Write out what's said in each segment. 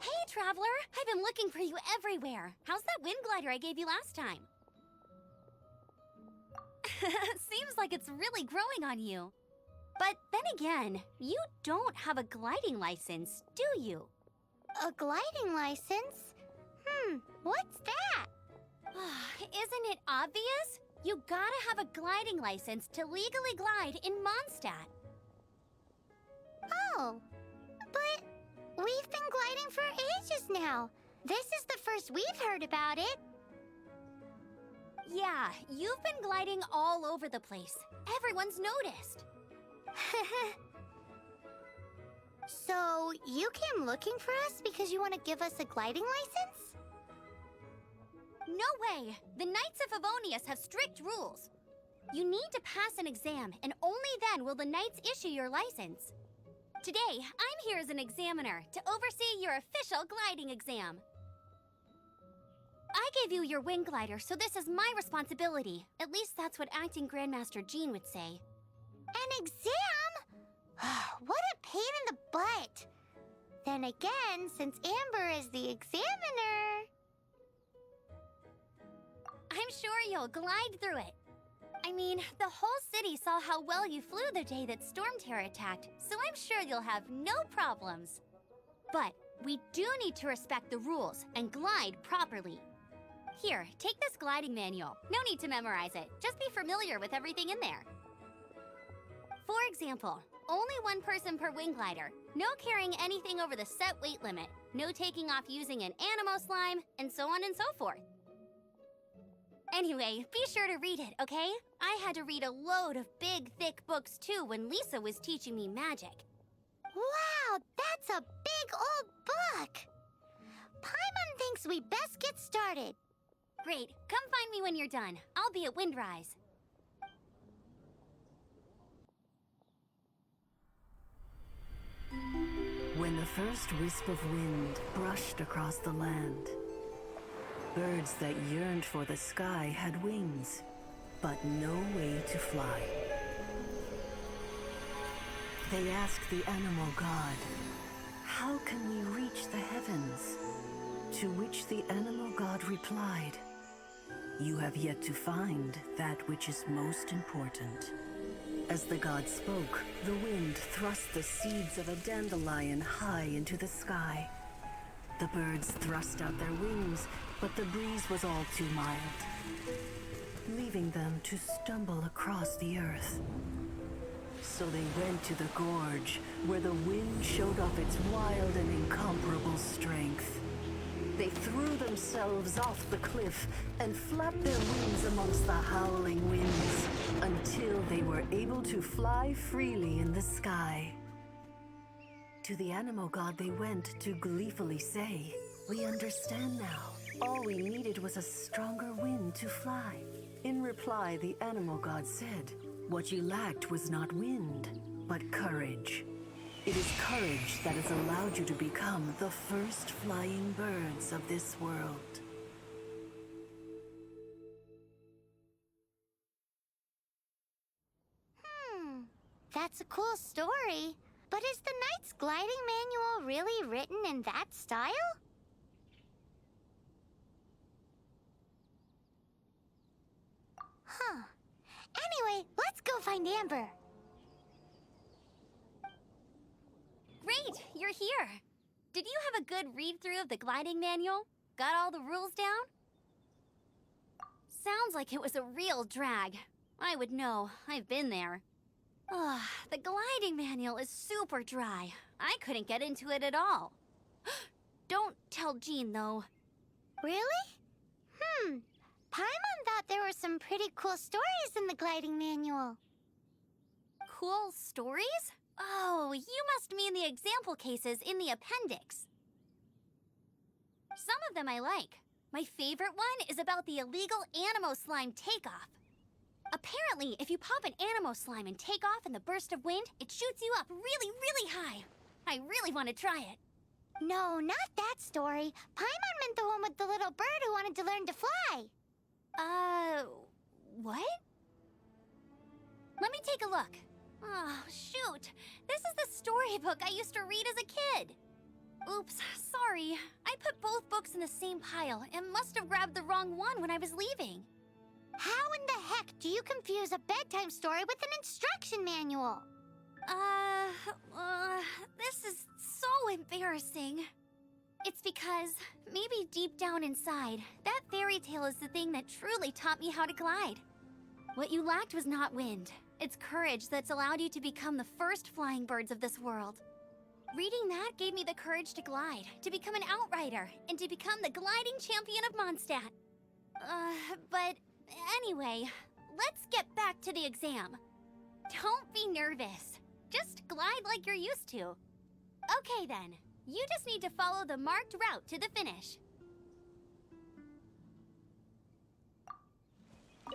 Hey, Traveler! I've been looking for you everywhere. How's that wind glider I gave you last time? Seems like it's really growing on you. But then again, you don't have a gliding license, do you? A gliding license? What's that? Isn't it obvious? You gotta have a gliding license to legally glide in Mondstadt. Oh, but we've been gliding for ages now. This is the first we've heard about it. Yeah, you've been gliding all over the place. Everyone's noticed. So, you came looking for us because you want to give us a gliding license? No way! The Knights of Favonius have strict rules. You need to pass an exam, and only then will the Knights issue your license. Today, I'm here as an examiner to oversee your official gliding exam. I gave you your wing glider, so this is my responsibility. At least that's what Acting Grandmaster Jean would say. An exam? What a pain in the butt. Then again, since Amber is the examiner... I'm sure you'll glide through it. I mean, the whole city saw how well you flew the day that Storm Terror attacked, so I'm sure you'll have no problems. But we do need to respect the rules and glide properly. Here, take this gliding manual. No need to memorize it. Just be familiar with everything in there. For example, only one person per wing glider. No carrying anything over the set weight limit. No taking off using an animo slime, and so on and so forth. Anyway, be sure to read it, okay? I had to read a load of big, thick books too when Lisa was teaching me magic. Wow, that's a big old book! Paimon thinks we best get started. Great, come find me when you're done. I'll be at Windrise. When the first wisp of wind brushed across the land, birds that yearned for the sky had wings, but no way to fly. They asked the animal god, "How can we reach the heavens?" To which the animal god replied, "You have yet to find that which is most important." As the god spoke, the wind thrust the seeds of a dandelion high into the sky. The birds thrust out their wings, but the breeze was all too mild, leaving them to stumble across the earth. So they went to the gorge, where the wind showed off its wild and incomparable strength. They threw themselves off the cliff and flapped their wings amongst the howling winds until they were able to fly freely in the sky. To the animal god they went to gleefully say, "We understand now. All we needed was a stronger wind to fly." In reply, the animal god said, "What you lacked was not wind, but courage. It is courage that has allowed you to become the first flying birds of this world." That's a cool story. But is the Knight's gliding manual really written in that style? Huh. Anyway, let's go find Amber. Great, you're here. Did you have a good read-through of the gliding manual? Got all the rules down? Sounds like it was a real drag. I would know. I've been there. The gliding manual is super dry. I couldn't get into it at all. Don't tell Jean, though. Really? Paimon thought there were some pretty cool stories in the gliding manual. Cool stories? Oh, you must mean the example cases in the appendix. Some of them I like. My favorite one is about the illegal animo slime takeoff. Apparently, if you pop an animo slime and take off in the burst of wind, it shoots you up really, really high. I really want to try it. No, not that story. Paimon meant the one with the little bird who wanted to learn to fly. What? Let me take a look. Oh, shoot. This is the storybook I used to read as a kid. Oops, sorry. I put both books in the same pile and must have grabbed the wrong one when I was leaving. How in the heck do you confuse a bedtime story with an instruction manual? This is so embarrassing. It's because, maybe deep down inside, that fairy tale is the thing that truly taught me how to glide. What you lacked was not wind. It's courage that's allowed you to become the first flying birds of this world. Reading that gave me the courage to glide, to become an outrider, and to become the gliding champion of Mondstadt. But anyway, let's get back to the exam. Don't be nervous. Just glide like you're used to. Okay then, you just need to follow the marked route to the finish.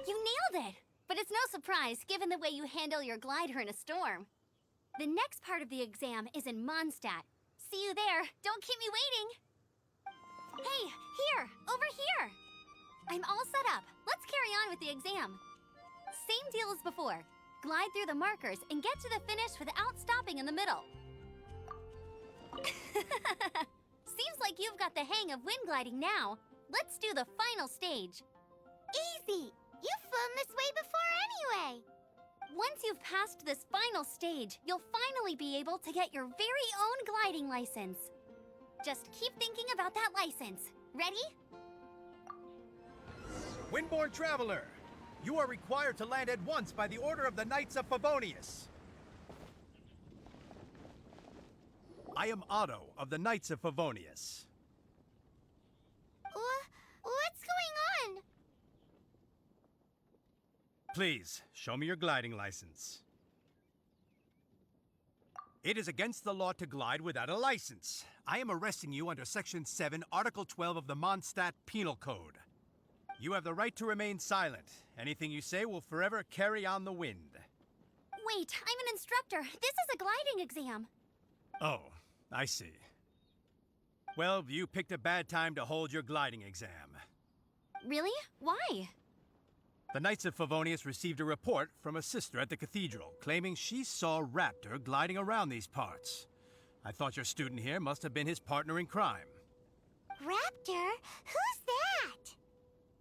You nailed it! But it's no surprise given the way you handle your glider in a storm. The next part of the exam is in Mondstadt. See you there. Don't keep me waiting. Hey, here, over here. I'm all set up. Let's carry on with the exam. Same deal as before. Glide through the markers and get to the finish without stopping in the middle. Seems like you've got the hang of wind gliding now. Let's do the final stage. Easy! You've flown this way before anyway! Once you've passed this final stage, you'll finally be able to get your very own gliding license. Just keep thinking about that license. Ready? Windborne Traveler, you are required to land at once by the order of the Knights of Favonius. I am Otto of the Knights of Favonius. What's going on? Please, show me your gliding license. It is against the law to glide without a license. I am arresting you under Section 7, Article 12 of the Mondstadt Penal Code. You have the right to remain silent. Anything you say will forever carry on the wind. Wait, I'm an instructor. This is a gliding exam. Oh, I see. Well, you picked a bad time to hold your gliding exam. Really? Why? The Knights of Favonius received a report from a sister at the cathedral claiming she saw Raptor gliding around these parts. I thought your student here must have been his partner in crime. Raptor? Who's that?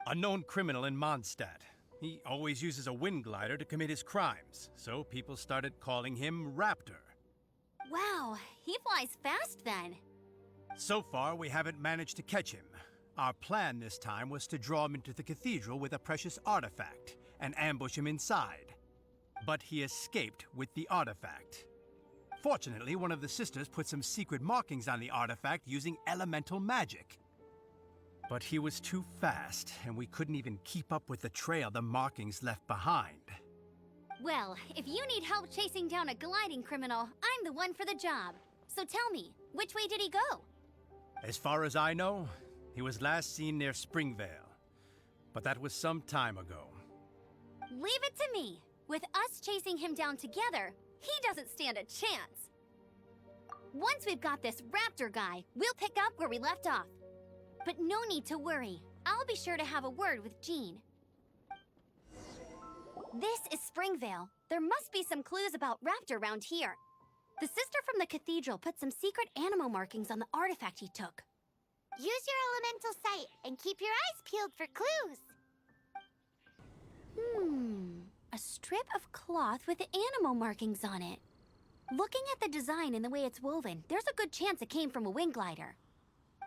A known criminal in Mondstadt. He always uses a wind glider to commit his crimes, so people started calling him Raptor. Wow, he flies fast then. So far, we haven't managed to catch him. Our plan this time was to draw him into the cathedral with a precious artifact and ambush him inside. But he escaped with the artifact. Fortunately, one of the sisters put some secret markings on the artifact using elemental magic. But he was too fast, and we couldn't even keep up with the trail the markings left behind. Well, if you need help chasing down a gliding criminal, I'm the one for the job. So tell me, which way did he go? As far as I know, he was last seen near Springvale. But that was some time ago. Leave it to me. With us chasing him down together, he doesn't stand a chance. Once we've got this Raptor guy, we'll pick up where we left off. But no need to worry. I'll be sure to have a word with Jean. This is Springvale. There must be some clues about Raptor around here. The sister from the cathedral put some secret animal markings on the artifact he took. Use your elemental sight and keep your eyes peeled for clues. A strip of cloth with animal markings on it. Looking at the design and the way it's woven, there's a good chance it came from a wind glider.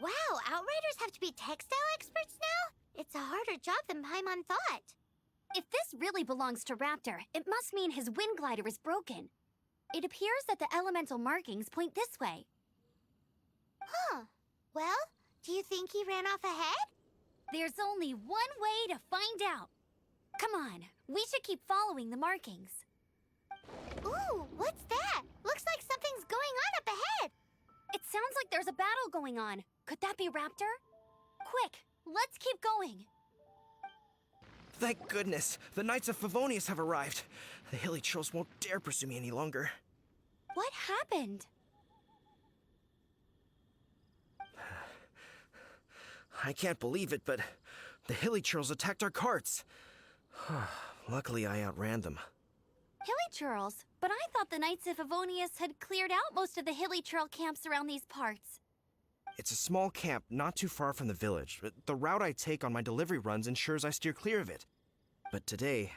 Wow, Outriders have to be textile experts now? It's a harder job than Paimon thought. If this really belongs to Raptor, it must mean his wind glider is broken. It appears that the elemental markings point this way. Huh. Well, do you think he ran off ahead? There's only one way to find out. Come on, we should keep following the markings. Ooh, what's that? Looks like something's going on up ahead. It sounds like there's a battle going on. Could that be Raptor? Quick, let's keep going. Thank goodness! The Knights of Favonius have arrived. The hilly trolls won't dare pursue me any longer. What happened? I can't believe it, but the hilly trolls attacked our carts. Luckily, I outran them. Hilly churls? But I thought the Knights of Favonius had cleared out most of the hilly churl camps around these parts. It's a small camp not too far from the village. The route I take on my delivery runs ensures I steer clear of it. But today,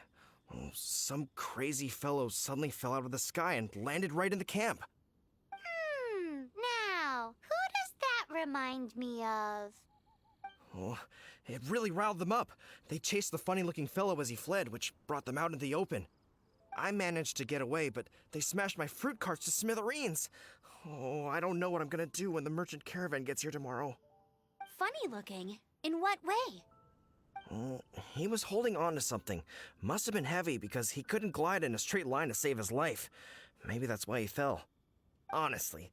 some crazy fellow suddenly fell out of the sky and landed right in the camp. Now, who does that remind me of? Oh, it really riled them up. They chased the funny-looking fellow as he fled, which brought them out into the open. I managed to get away, but they smashed my fruit carts to smithereens. Oh, I don't know what I'm gonna do when the merchant caravan gets here tomorrow. Funny looking? In what way? Oh, he was holding on to something. Must have been heavy because he couldn't glide in a straight line to save his life. Maybe that's why he fell. Honestly,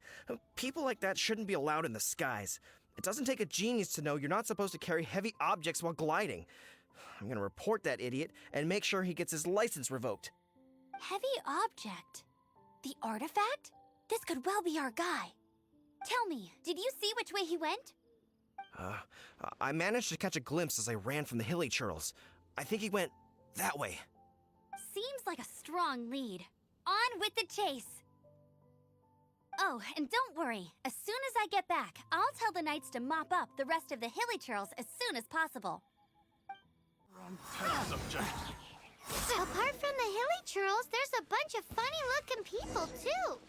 people like that shouldn't be allowed in the skies. It doesn't take a genius to know you're not supposed to carry heavy objects while gliding. I'm gonna report that idiot and make sure he gets his license revoked. Heavy object? The artifact? This could well be our guy. Tell me, did you see which way he went? I managed to catch a glimpse as I ran from the hilly churls. I think he went that way. Seems like a strong lead. On with the chase! Oh, and don't worry. As soon as I get back, I'll tell the knights to mop up the rest of the hilly churls as soon as possible. Apart from the hilly churls, there's a bunch of funny-looking people, too.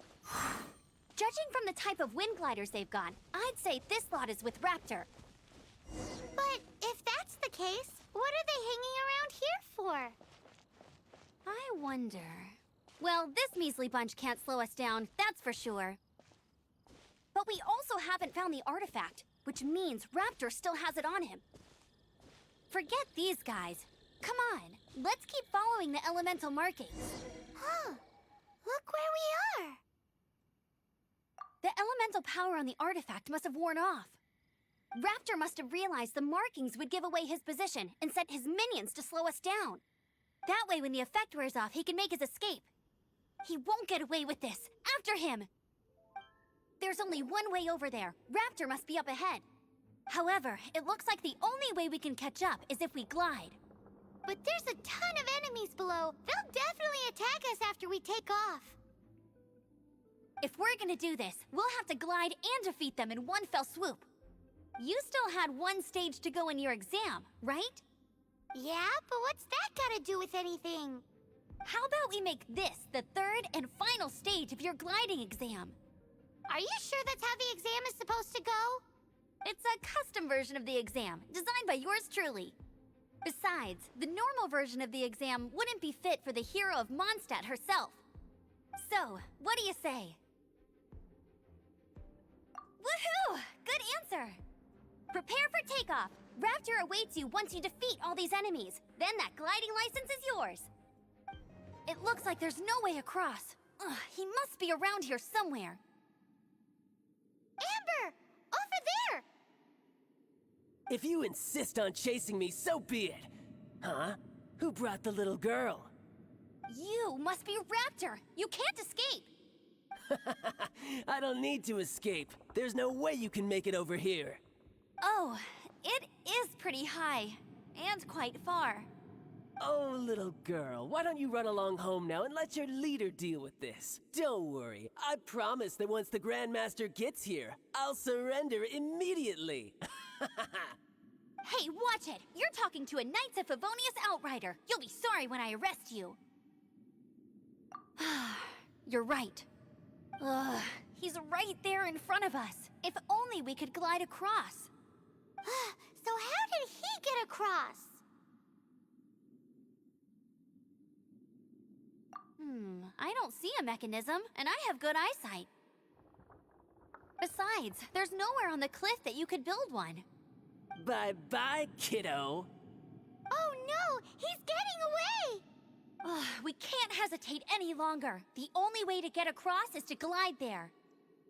Judging from the type of wind gliders they've got, I'd say this lot is with Raptor. But if that's the case, what are they hanging around here for? I wonder... Well, this measly bunch can't slow us down, that's for sure. But we also haven't found the artifact, which means Raptor still has it on him. Forget these guys. Come on, let's keep following the elemental markings. Huh. Look where we are. The elemental power on the artifact must have worn off. Raptor must have realized the markings would give away his position and sent his minions to slow us down. That way, when the effect wears off, he can make his escape. He won't get away with this. After him! There's only one way over there. Raptor must be up ahead. However, it looks like the only way we can catch up is if we glide. But there's a ton of enemies below. They'll definitely attack us after we take off. If we're gonna do this, we'll have to glide and defeat them in one fell swoop. You still had one stage to go in your exam, right? Yeah, but what's that gotta do with anything? How about we make this the third and final stage of your gliding exam? Are you sure that's how the exam is supposed to go? It's a custom version of the exam, designed by yours truly. Besides, the normal version of the exam wouldn't be fit for the hero of Mondstadt herself. So, what do you say? Woohoo! Good answer! Prepare for takeoff. Raptor awaits you once you defeat all these enemies. Then that gliding license is yours. It looks like there's no way across. Ugh, he must be around here somewhere. Amber! Over there! If you insist on chasing me, so be it. Huh? Who brought the little girl? You must be Raptor. You can't escape. I don't need to escape. There's no way you can make it over here. Oh, it is pretty high. And quite far. Oh, little girl, why don't you run along home now and let your leader deal with this? Don't worry, I promise that once the Grandmaster gets here, I'll surrender immediately. Hey, watch it! You're talking to a Knights of Favonius outrider. You'll be sorry when I arrest you. You're right. Ugh, he's right there in front of us. If only we could glide across. So how did he get across? I don't see a mechanism, and I have good eyesight. Besides, there's nowhere on the cliff that you could build one. Bye-bye, kiddo. Oh no! He's getting away! Ugh, we can't hesitate any longer. The only way to get across is to glide there.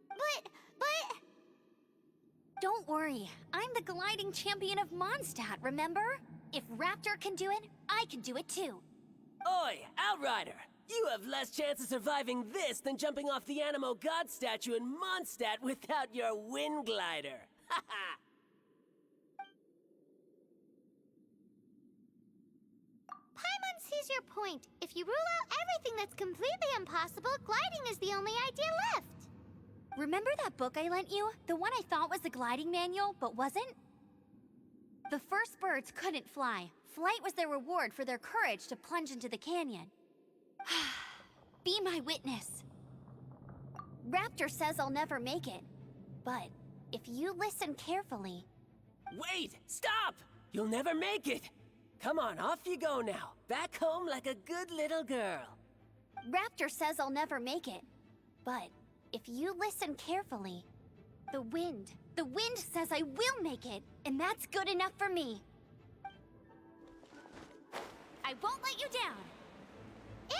But... Don't worry, I'm the gliding champion of Mondstadt, remember? If Raptor can do it, I can do it too. Oi, Outrider! You have less chance of surviving this than jumping off the Animo God statue in Mondstadt without your wind glider. Haha! Paimon sees your point. If you rule out everything that's completely impossible, gliding is the only idea left. Remember that book I lent you? The one I thought was the gliding manual, but wasn't? The first birds couldn't fly. Flight was their reward for their courage to plunge into the canyon. Be my witness. Raptor says I'll never make it. But if you listen carefully... Wait! Stop! You'll never make it! Come on, off you go now. Back home like a good little girl. Raptor says I'll never make it. But if you listen carefully, the wind says I will make it, and that's good enough for me. I won't let you down.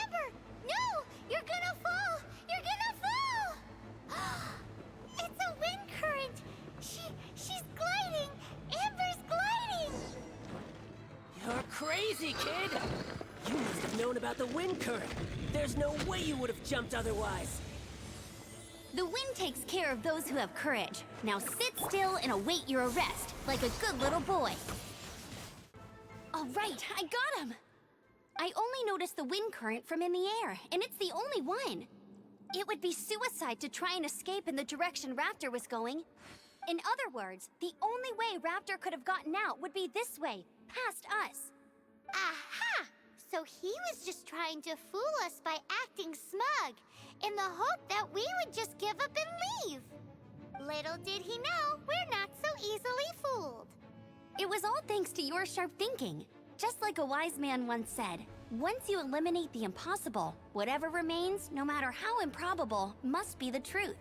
Amber, no! You're gonna fall! You're gonna fall! It's a wind current! She's gliding! Amber's gliding! You're crazy, kid! You must have known about the wind current. There's no way you would have jumped otherwise. The wind takes care of those who have courage. Now sit still and await your arrest, like a good little boy. All right, I got him! I only noticed the wind current from in the air, and it's the only one. It would be suicide to try and escape in the direction Raptor was going. In other words, the only way Raptor could have gotten out would be this way, past us. Aha! So he was just trying to fool us by acting smug, in the hope that we would just give up and leave. Little did he know, we're not so easily fooled. It was all thanks to your sharp thinking. Just like a wise man once said, once you eliminate the impossible, whatever remains, no matter how improbable, must be the truth.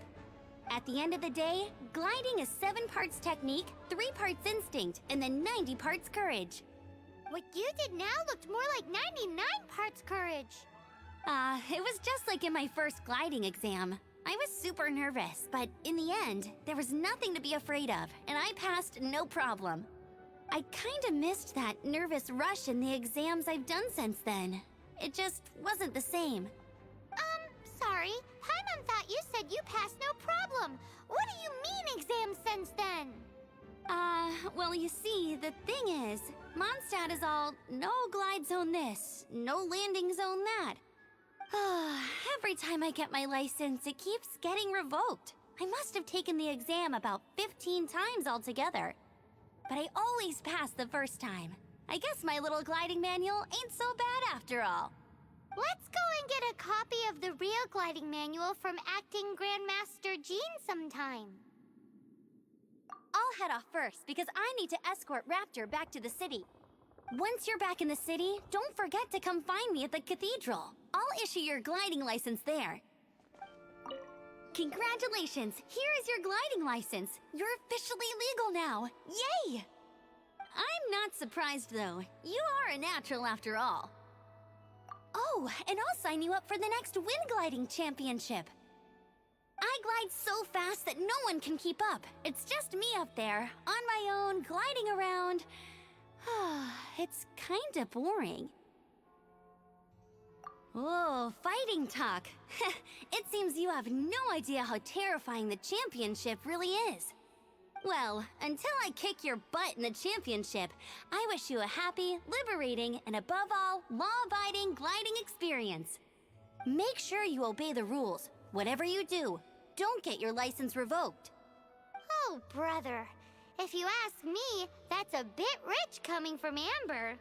At the end of the day, gliding is 7 parts technique, 3 parts instinct, and then 90 parts courage. What you did now looked more like 99 parts courage. It was just like in my first gliding exam. I was super nervous, but in the end, there was nothing to be afraid of, and I passed no problem. I kinda missed that nervous rush in the exams I've done since then. It just wasn't the same. Sorry. Paimon thought you said you passed no problem. What do you mean exam since then? Well, you see, the thing is, Mondstadt is all, no glide zone this, no landing zone that. Every time I get my license, it keeps getting revoked. I must have taken the exam about 15 times altogether. But I always pass the first time. I guess my little gliding manual ain't so bad after all. Let's go and get a copy of the real gliding manual from Acting Grandmaster Jean sometime. I'll head off first because I need to escort Raptor back to the city. Once you're back in the city, don't forget to come find me at the cathedral. I'll issue your gliding license there. Congratulations! Here is your gliding license. You're officially legal now. Yay! I'm not surprised, though. You are a natural after all. Oh, and I'll sign you up for the next wind gliding championship. I glide so fast that no one can keep up. It's just me up there, on my own, gliding around. It's kinda boring. Oh, fighting talk. It seems you have no idea how terrifying the championship really is. Well, until I kick your butt in the championship, I wish you a happy, liberating, and above all, law-abiding gliding experience. Make sure you obey the rules. Whatever you do, don't get your license revoked. Oh, brother. If you ask me, that's a bit rich coming from Amber.